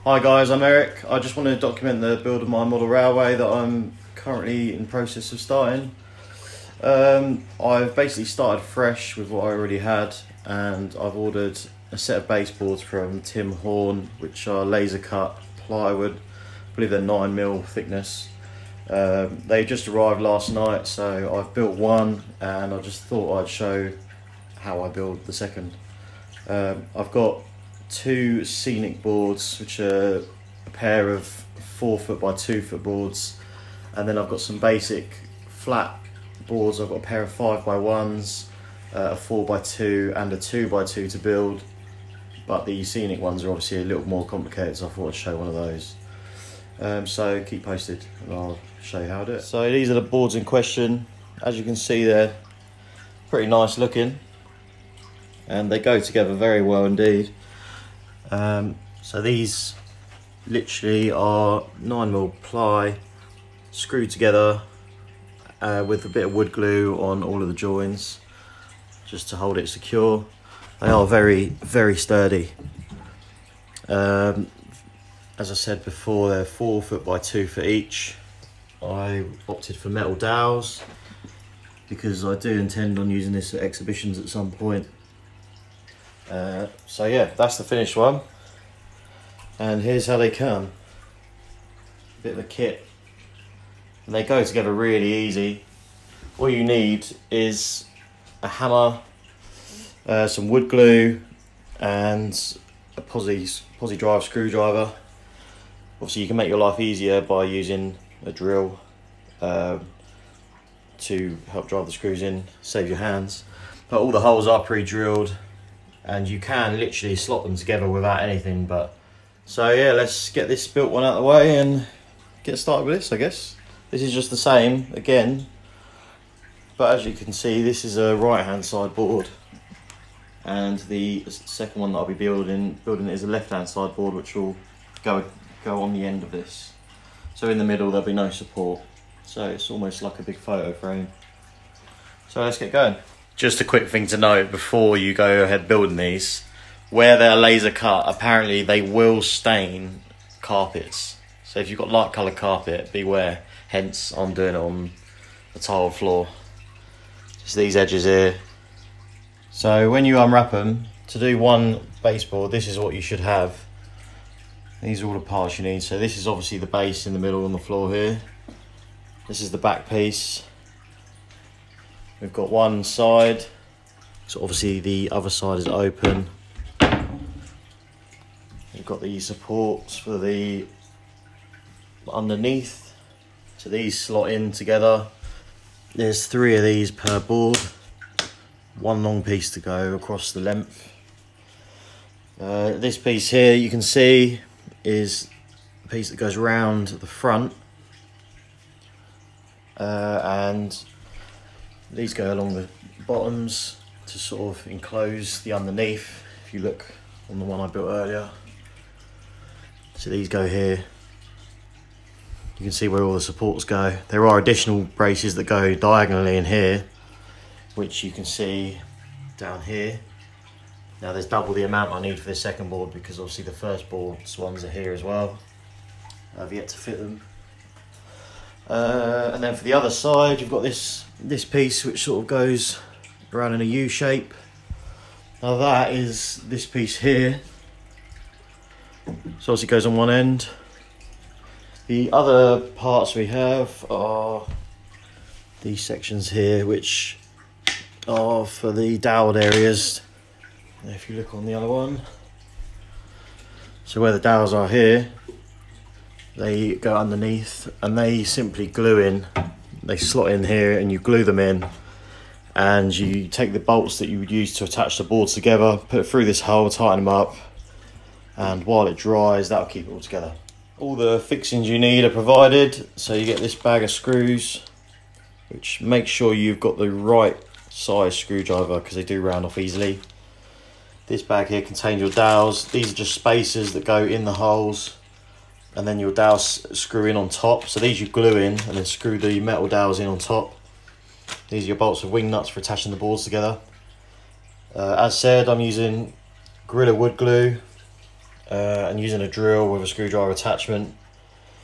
Hi guys, I'm Eric. I just want to document the build of my model railway that I'm currently in process of starting. I've basically started fresh with what I already had, and I've ordered a set of baseboards from Tim Horn, which are laser cut plywood. I believe they're 9mm thickness. They just arrived last night, so I've built one and I just thought I'd show how I build the second. I've got two scenic boards, which are a pair of 4-foot by 2-foot boards, and then I've got some basic flat boards. I've got a pair of 5x1s, a 4x2 and a 2x2 to build, but the scenic ones are obviously a little more complicated, so I thought I'd show one of those. So keep posted and I'll show you how to do it. So these are the boards in question. As you can see, they're pretty nice looking and they go together very well indeed. So these literally are 9mm ply screwed together with a bit of wood glue on all of the joins just to hold it secure. They are very, very sturdy. As I said before, they're 4-foot by 2-foot each. I opted for metal dowels because I do intend on using this at exhibitions at some point. So yeah, that's the finished one, and here's how they come. A bit of a kit, and they go together really easy. All you need is a hammer, some wood glue, and a posi drive screwdriver. Obviously you can make your life easier by using a drill to help drive the screws in, save your hands. But all the holes are pre-drilled, and you can literally slot them together without anything. But so yeah, let's get this built one out of the way and get started with this, I guess. This is just the same again, but as you can see, this is a right hand side board, and the second one that I'll be building is a left hand side board, which will go on the end of this. So in the middle there'll be no support, so it's almost like a big photo frame. So let's get going. Just a quick thing to note before you go ahead building these: where they're laser cut, apparently they will stain carpets. So if you've got light coloured carpet, beware. Hence I'm doing it on a tiled floor. Just these edges here. So when you unwrap them, to do one baseboard, this is what you should have. These are all the parts you need. So this is obviously the base in the middle on the floor here. This is the back piece. We've got one side, so obviously the other side is open. We've got these supports for the underneath, so these slot in together. There's 3 of these per board, one long piece to go across the length. This piece here, you can see, is a piece that goes round the front, and these go along the bottoms to sort of enclose the underneath. If you look on the one I built earlier, so these go here. You can see where all the supports go. There are additional braces that go diagonally in here, which you can see down here. Now there's double the amount I need for this second board, because obviously the first board's ones are here as well. I've yet to fit them. And then for the other side, you've got this piece which sort of goes around in a U shape. Now that is this piece here. So obviously it goes on one end. The other parts we have are these sections here, which are for the doweled areas. If you look on the other one, so where the dowels are here, they go underneath and they simply glue in. They slot in here and you glue them in, and you take the bolts that you would use to attach the boards together, put it through this hole, tighten them up, and while it dries, that'll keep it all together. All the fixings you need are provided. So you get this bag of screws, which make sure you've got the right size screwdriver because they do round off easily. This bag here contains your dowels. These are just spacers that go in the holes, and then your dowels screw in on top. So these you glue in and then screw the metal dowels in on top. These are your bolts with wing nuts for attaching the boards together. As said, I'm using Gorilla wood glue and using a drill with a screwdriver attachment,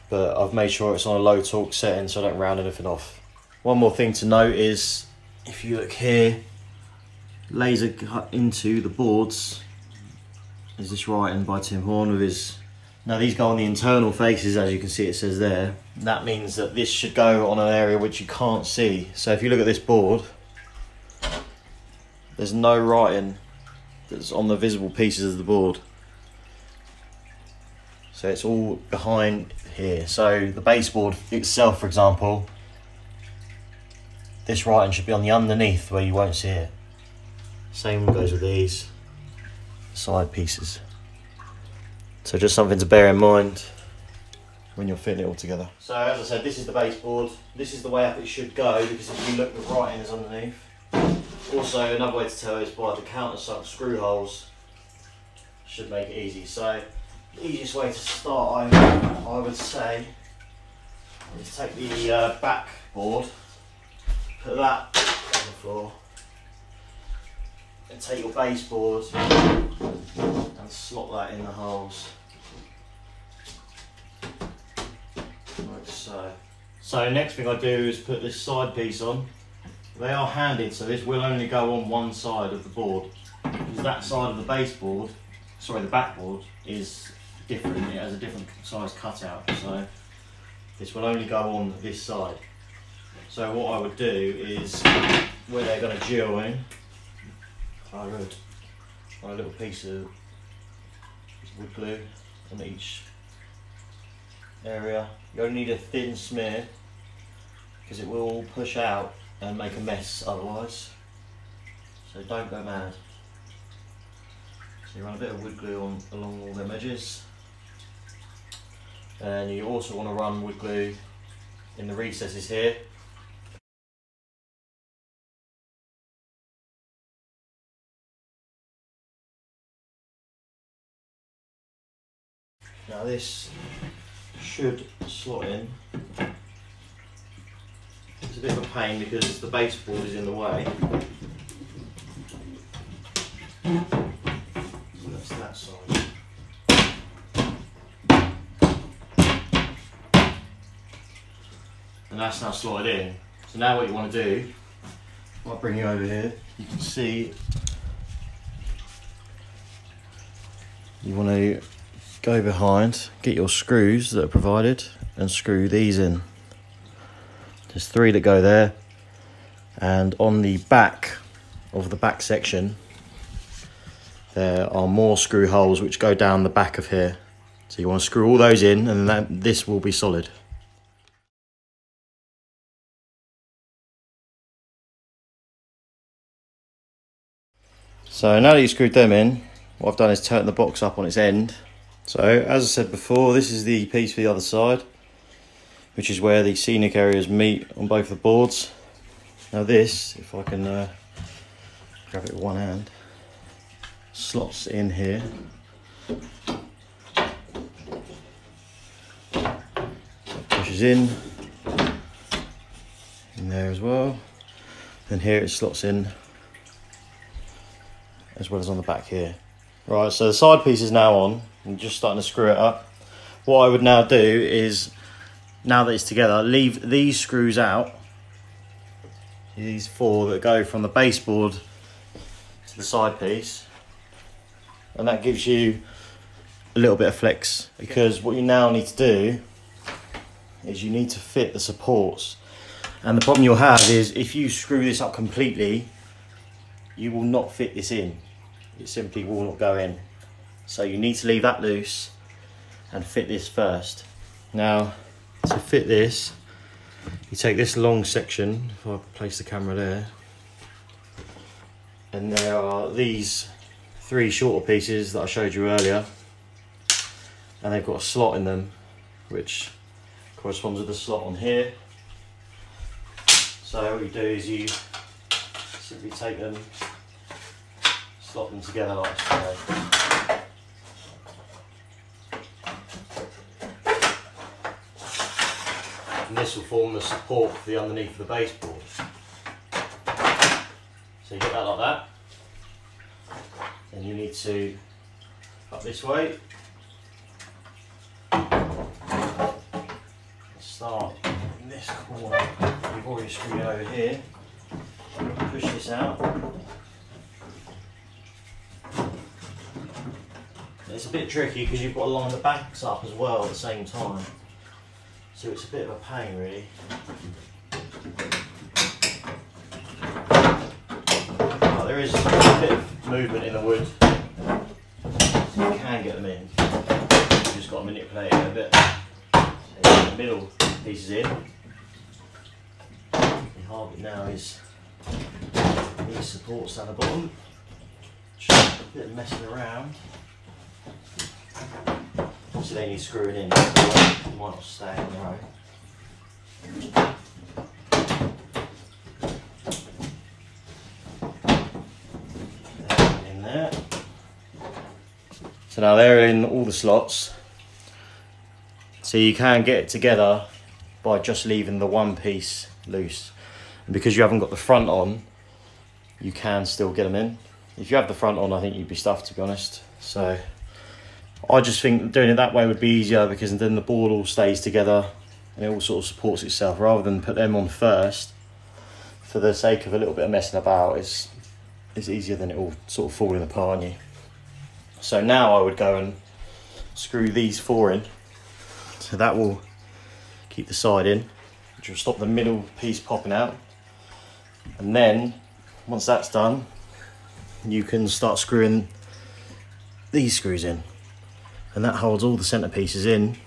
but I've made sure it's on a low torque setting so I don't round anything off. One more thing to note is, if you look here, laser cut into the boards is this writing by Tim Horn with his... Now these go on the internal faces, as you can see it says there. That means that this should go on an area which you can't see. So if you look at this board, there's no writing that's on the visible pieces of the board. So it's all behind here. So the baseboard itself, for example, this writing should be on the underneath where you won't see it. Same goes with these side pieces. So just something to bear in mind when you're fitting it all together. So as I said, this is the baseboard. This is the way up it should go, because if you look, the writing is underneath. Also, another way to tell is by the countersunk screw holes. Should make it easy. So the easiest way to start, I would say, is take the back board, put that on the floor, and take your baseboard and slot that in the holes, like so. So next thing I do is put this side piece on. They are handed, so this will only go on one side of the board, because that side of the baseboard, sorry, the backboard, is different. It has a different size cutout, so this will only go on this side. So what I would do is, where they're going to drill in, I would put a little piece of wood glue on each area. You only need a thin smear, because it will push out and make a mess otherwise. So don't go mad. So you run a bit of wood glue on along all them edges, and you also want to run wood glue in the recesses here. Now this should slot in. It's a bit of a pain because the baseboard is in the way. So that's that side. And that's now slotted in. So now what you want to do, I'll bring you over here, you can see you want to go behind, get your screws that are provided and screw these in. There's 3 that go there, and on the back of the back section there are more screw holes which go down the back of here. So you want to screw all those in, and then this will be solid. So now that you've screwed them in, what I've done is turn the box up on its end. So as I said before, this is the piece for the other side, which is where the scenic areas meet on both the boards. Now this, if I can grab it with one hand, slots in here. So it pushes in there as well. Then here it slots in, as well as on the back here. Right, so the side piece is now on. I'm just starting to screw it up. What I would now do is, now that it's together, leave these screws out. These 4 that go from the baseboard to the side piece. And that gives you a little bit of flex, because what you now need to do is you need to fit the supports. And the problem you'll have is, if you screw this up completely, you will not fit this in. It simply will not go in. So you need to leave that loose and fit this first. Now, to fit this, you take this long section, if I place the camera there, and there are these 3 shorter pieces that I showed you earlier, and they've got a slot in them which corresponds with the slot on here. So what you do is you simply take them, slot them together like so. And this will form the support for the underneath of the baseboard. So you get that like that. Then you need to, up this way, we screw it over here, push this out. It's a bit tricky because you've got to line the backs up as well at the same time, so it's a bit of a pain really. But there is a bit of movement in the wood, so you can get them in. You've just got to manipulate it a bit. So you get the middle pieces in. The hard bit now is these supports down the bottom. Just a bit of messing around. Obviously they need screwing in, it might not stay on their own. In there. So now they're in all the slots. So you can get it together by just leaving the one piece loose. And because you haven't got the front on, you can still get them in. If you have the front on, I think you'd be stuffed, to be honest. So I just think doing it that way would be easier, because then the board all stays together and it all sort of supports itself, rather than put them on first for the sake of a little bit of messing about. It's easier than it all sort of falling apart on you. So now I would go and screw these four in. So that will keep the side in, which will stop the middle piece popping out. And then once that's done, you can start screwing these screws in. And that holds all the centre pieces in.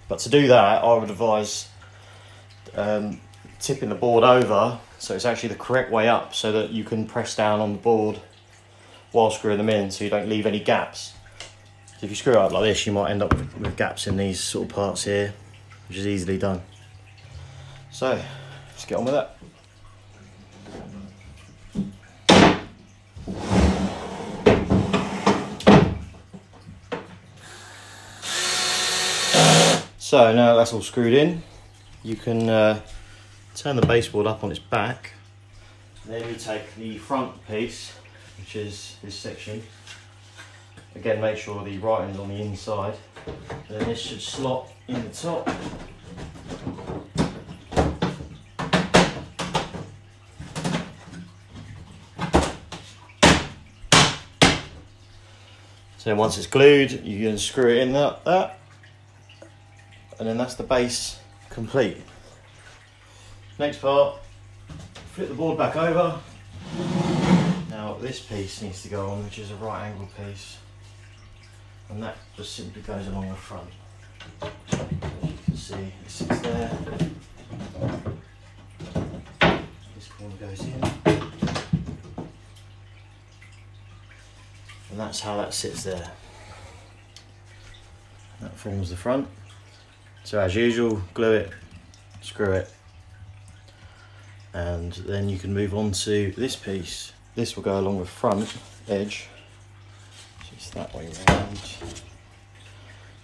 But to do that, I would advise tipping the board over so it's actually the correct way up, so that you can press down on the board while screwing them in, so you don't leave any gaps. So if you screw it up like this, you might end up with gaps in these sort of parts here, which is easily done. So let's get on with that. So now that's all screwed in, you can turn the baseboard up on its back. Then you take the front piece, which is this section. Again, make sure the writing's on the inside. And then this should slot in the top. So then once it's glued, you can screw it in like that. And then that's the base complete. Next part, flip the board back over. Now this piece needs to go on, which is a right angle piece. And that just simply goes along the front. As you can see, it sits there. This corner goes in. And that's how that sits there. That forms the front. So as usual, glue it, screw it, and then you can move on to this piece. This will go along the front edge, so it's that way around,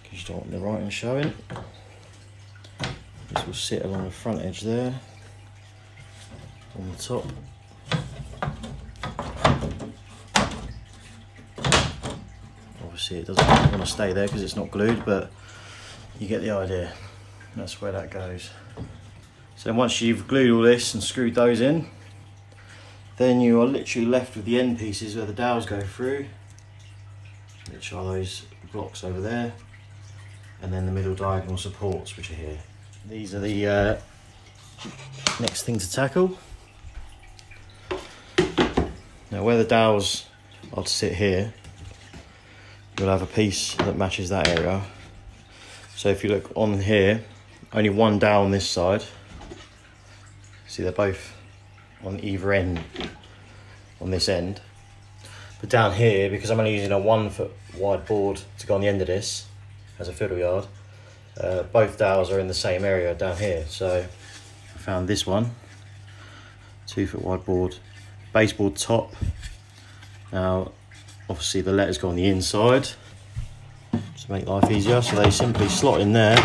because you don't want the writing showing. This will sit along the front edge there, on the top. Obviously it doesn't want to stay there because it's not glued, but you get the idea. That's where that goes. So once you've glued all this and screwed those in, then you are literally left with the end pieces where the dowels go through, which are those blocks over there, and then the middle diagonal supports, which are here. These are the next thing to tackle. Now where the dowels are to sit here, you'll have a piece that matches that area. So if you look on here, only one dowel on this side. See, they're both on either end, on this end. But down here, because I'm only using a 1 foot wide board to go on the end of this as a fiddle yard, both dowels are in the same area down here. So I found this one, 2 foot wide board, baseboard top. Now, obviously the letters go on the inside to make life easier, so they simply slot in there,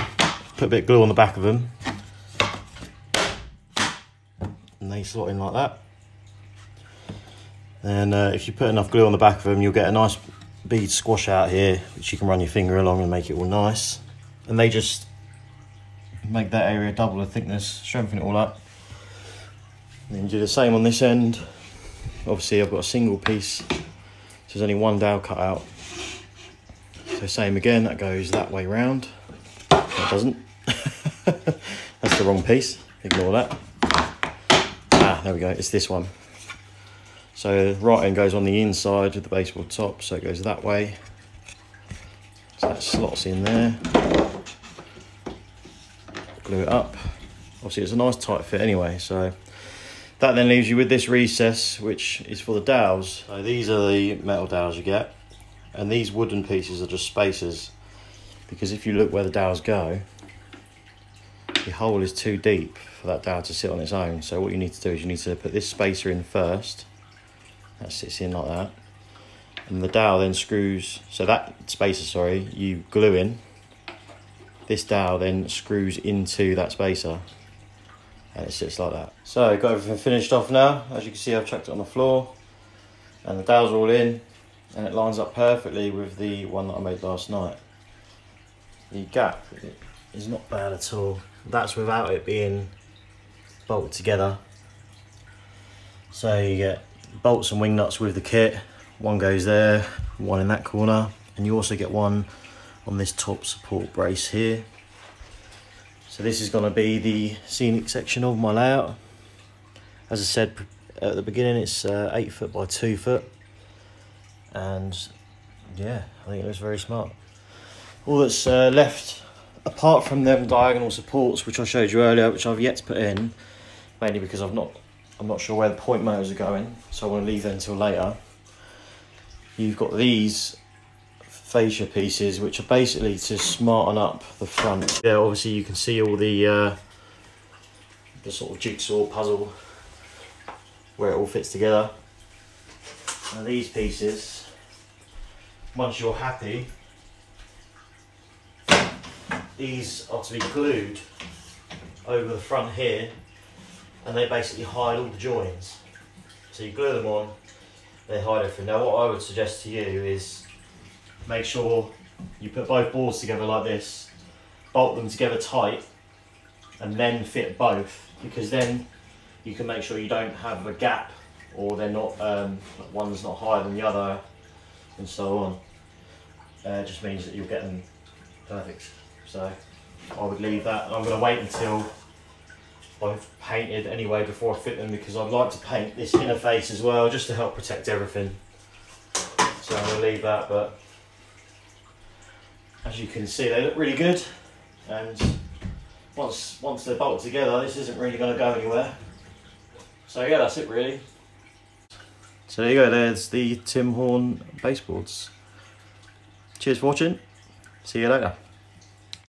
put a bit of glue on the back of them, and they slot in like that. And if you put enough glue on the back of them, you'll get a nice bead squash out here, which you can run your finger along and make it all nice. And they just make that area double the thickness, strengthen it all up. And then do the same on this end. Obviously I've got a single piece, so there's only one dowel cut out. So same again, that goes that way round. No, it doesn't. That's the wrong piece, ignore that. Ah, there we go, it's this one. So the right end goes on the inside of the baseboard top, so it goes that way. So that slots in there. Glue it up. Obviously it's a nice tight fit anyway, so that then leaves you with this recess, which is for the dowels. So these are the metal dowels you get, and these wooden pieces are just spacers, because if you look where the dowels go, the hole is too deep for that dowel to sit on its own. So what you need to do is you need to put this spacer in first. That sits in like that, and the dowel then screws, so that spacer, sorry, you glue in. This dowel then screws into that spacer, and it sits like that. So got everything finished off now. As you can see, I've chucked it on the floor, and the dowels are all in, and it lines up perfectly with the one that I made last night. The gap is not bad at all. That's without it being bolted together. So you get bolts and wing nuts with the kit. One goes there, one in that corner, and you also get one on this top support brace here. So this is going to be the scenic section of my layout. As I said at the beginning, it's 8 foot by 2 foot, and yeah, I think it looks very smart. All that's left, apart from them diagonal supports which I showed you earlier, which I've yet to put in, mainly because I'm not sure where the point motors are going, so I want to leave them until later. You've got these fascia pieces, which are basically to smarten up the front. Yeah, obviously you can see all the sort of jigsaw puzzle where it all fits together. And these pieces, once you're happy, these are to be glued over the front here, and they basically hide all the joins. So you glue them on, they hide everything. Now what I would suggest to you is make sure you put both boards together like this, bolt them together tight, and then fit both, because then you can make sure you don't have a gap, or they're not, one's not higher than the other, and so on. It just means that you'll get them perfect. So I would leave that. I'm going to wait until I've painted anyway before I fit them, because I'd like to paint this inner face as well, just to help protect everything. So I'm going to leave that, but as you can see, they look really good, and once they're bolted together, this isn't really going to go anywhere. So yeah, that's it really. So there you go, there's the Tim Horn baseboards. Cheers for watching, see you later.